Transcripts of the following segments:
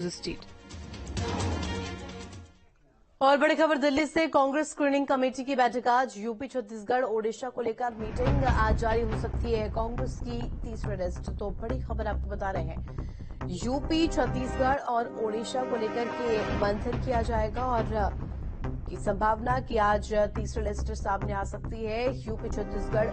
State. और बड़ी खबर दिल्ली से, कांग्रेस स्क्रीनिंग कमेटी की बैठक आज। यूपी, छत्तीसगढ़, ओडिशा को लेकर मीटिंग आज जारी हो सकती है कांग्रेस की तीसरी लिस्ट। तो बड़ी खबर आपको बता रहे हैं, यूपी, छत्तीसगढ़ और ओडिशा को लेकर के मंथन किया जाएगा और की संभावना कि आज तीसरी लिस्ट सामने आ सकती है। यूपी, छत्तीसगढ़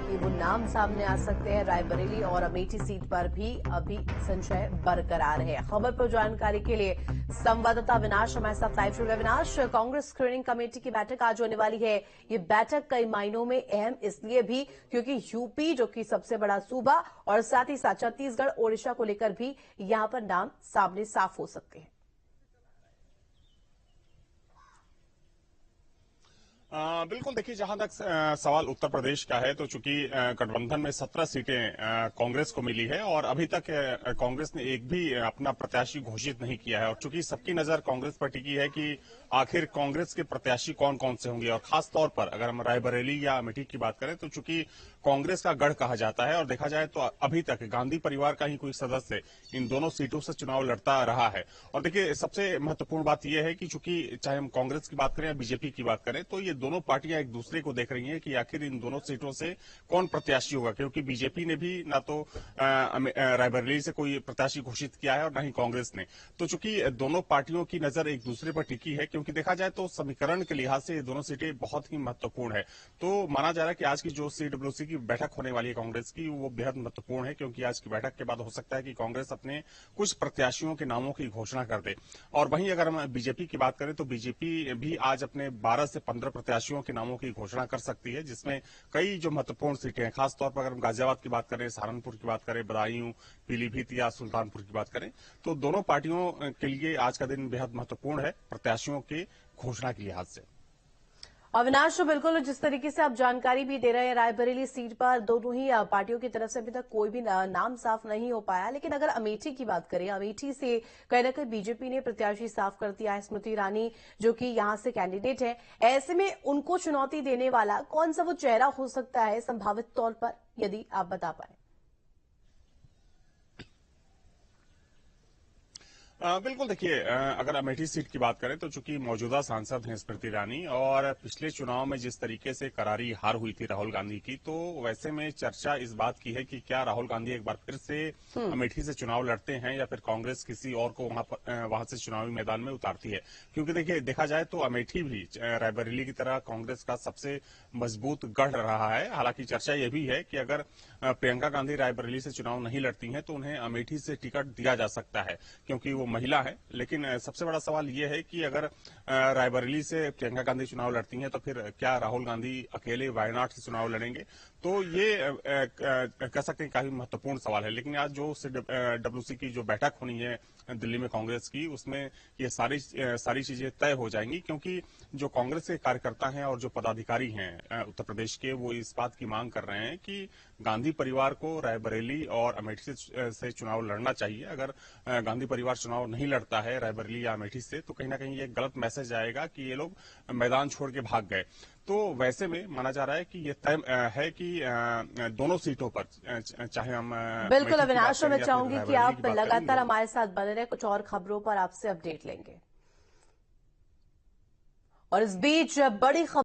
के वो नाम सामने आ सकते हैं। रायबरेली और अमेठी सीट पर भी अभी संशय बरकरार है। खबर पर जानकारी के लिए संवाददाता अविनाश हमारे साथ लाइव जुड़ गए। अविनाश, कांग्रेस स्क्रीनिंग कमेटी की बैठक आज होने वाली है। ये बैठक कई मायनों में अहम इसलिए भी क्योंकि यूपी, जो कि सबसे बड़ा सूबा, और साथ ही साथ छत्तीसगढ़, ओडिशा को लेकर भी यहां पर नाम सामने साफ हो सकते हैं। बिल्कुल, देखिए, जहां तक सवाल उत्तर प्रदेश का है, तो चूंकि गठबंधन में 17 सीटें कांग्रेस को मिली है और अभी तक कांग्रेस ने एक भी अपना प्रत्याशी घोषित नहीं किया है। और चूंकि सबकी नजर कांग्रेस पर टिकी है कि आखिर कांग्रेस के प्रत्याशी कौन कौन से होंगे, और खास तौर पर अगर हम रायबरेली या अमेठी की बात करें, तो चूंकि कांग्रेस का गढ़ कहा जाता है और देखा जाए तो अभी तक गांधी परिवार का ही कोई सदस्य इन दोनों सीटों से चुनाव लड़ता रहा है। और देखिए, सबसे महत्वपूर्ण बात यह है कि चूंकि चाहे हम कांग्रेस की बात करें या बीजेपी की बात करें, तो ये दोनों पार्टियां एक दूसरे को देख रही हैं कि आखिर इन दोनों सीटों से कौन प्रत्याशी होगा, क्योंकि बीजेपी ने भी ना तो रायबरेली से कोई प्रत्याशी घोषित किया है और न ही कांग्रेस ने। तो चूंकि दोनों पार्टियों की नजर एक दूसरे पर टिकी है, क्योंकि देखा जाए तो समीकरण के लिहाज से ये दोनों सीटें बहुत ही महत्वपूर्ण है। तो माना जा रहा है कि आज की जो सीडब्ल्यूसी की बैठक होने वाली है कांग्रेस की, वो बेहद महत्वपूर्ण है, क्योंकि आज की बैठक के बाद हो सकता है कि कांग्रेस अपने कुछ प्रत्याशियों के नामों की घोषणा कर दे। और वहीं अगर हम बीजेपी की बात करें, तो बीजेपी भी आज अपने 12 से 15 प्रत्याशियों के नामों की घोषणा कर सकती है, जिसमें कई जो महत्वपूर्ण सीटें हैं, खासतौर पर अगर हम गाजियाबाद की बात करें, सहारनपुर की बात करें, बदायूं, पीलीभीत या सुल्तानपुर की बात करें, तो दोनों पार्टियों के लिए आज का दिन बेहद महत्वपूर्ण है प्रत्याशियों की घोषणा के लिहाज से। अविनाश, तो बिल्कुल जिस तरीके से आप जानकारी भी दे रहे हैं, रायबरेली सीट पर दोनों ही पार्टियों की तरफ से अभी तक कोई भी नाम साफ नहीं हो पाया। लेकिन अगर अमेठी की बात करें, अमेठी से कहीं ना कहीं बीजेपी ने प्रत्याशी साफ कर दिया है, स्मृति ईरानी, जो कि यहां से कैंडिडेट है। ऐसे में उनको चुनौती देने वाला कौन सा वो चेहरा हो सकता है संभावित तौर पर, यदि आप बता पाए? बिल्कुल, देखिए, अगर अमेठी सीट की बात करें, तो चूंकि मौजूदा सांसद हैं स्मृति ईरानी, और पिछले चुनाव में जिस तरीके से करारी हार हुई थी राहुल गांधी की, तो वैसे में चर्चा इस बात की है कि क्या राहुल गांधी एक बार फिर से अमेठी से चुनाव लड़ते हैं या फिर कांग्रेस किसी और को वहां से चुनावी मैदान में उतारती है। क्योंकि देखिए, देखा जाए तो अमेठी भी रायबरेली की तरह कांग्रेस का सबसे मजबूत गढ़ रहा है। हालांकि चर्चा यह भी है कि अगर प्रियंका गांधी रायबरेली से चुनाव नहीं लड़ती हैं, तो उन्हें अमेठी से टिकट दिया जा सकता है, क्योंकि वो महिला है। लेकिन सबसे बड़ा सवाल यह है कि अगर रायबरेली से प्रियंका गांधी चुनाव लड़ती हैं, तो फिर क्या राहुल गांधी अकेले वायनाड से चुनाव लड़ेंगे? तो ये कह सकते हैं काफी महत्वपूर्ण सवाल है। लेकिन आज जो डब्ल्यूसी की जो बैठक होनी है दिल्ली में कांग्रेस की, उसमें ये सारी चीजें तय हो जाएंगी, क्योंकि जो कांग्रेस के कार्यकर्ता हैं और जो पदाधिकारी हैं उत्तर प्रदेश के, वो इस बात की मांग कर रहे हैं कि गांधी परिवार को रायबरेली और अमेठी से चुनाव लड़ना चाहिए। अगर गांधी परिवार चुनाव नहीं लड़ता है रायबरेली या अमेठी से, तो कहीं ना कहीं ये गलत मैसेज आएगा कि ये लोग मैदान छोड़ के भाग गए। तो वैसे में माना जा रहा है कि ये तय है कि दोनों सीटों पर चाहे हम बिल्कुल अमेठी की बात अविनाश, करें मैं या फिर चाहूंगी कि रायबरेली की आप बात करें, लगातार हमारे साथ बने रहे। कुछ और खबरों पर आपसे अपडेट लेंगे। और इस बीच बड़ी खबर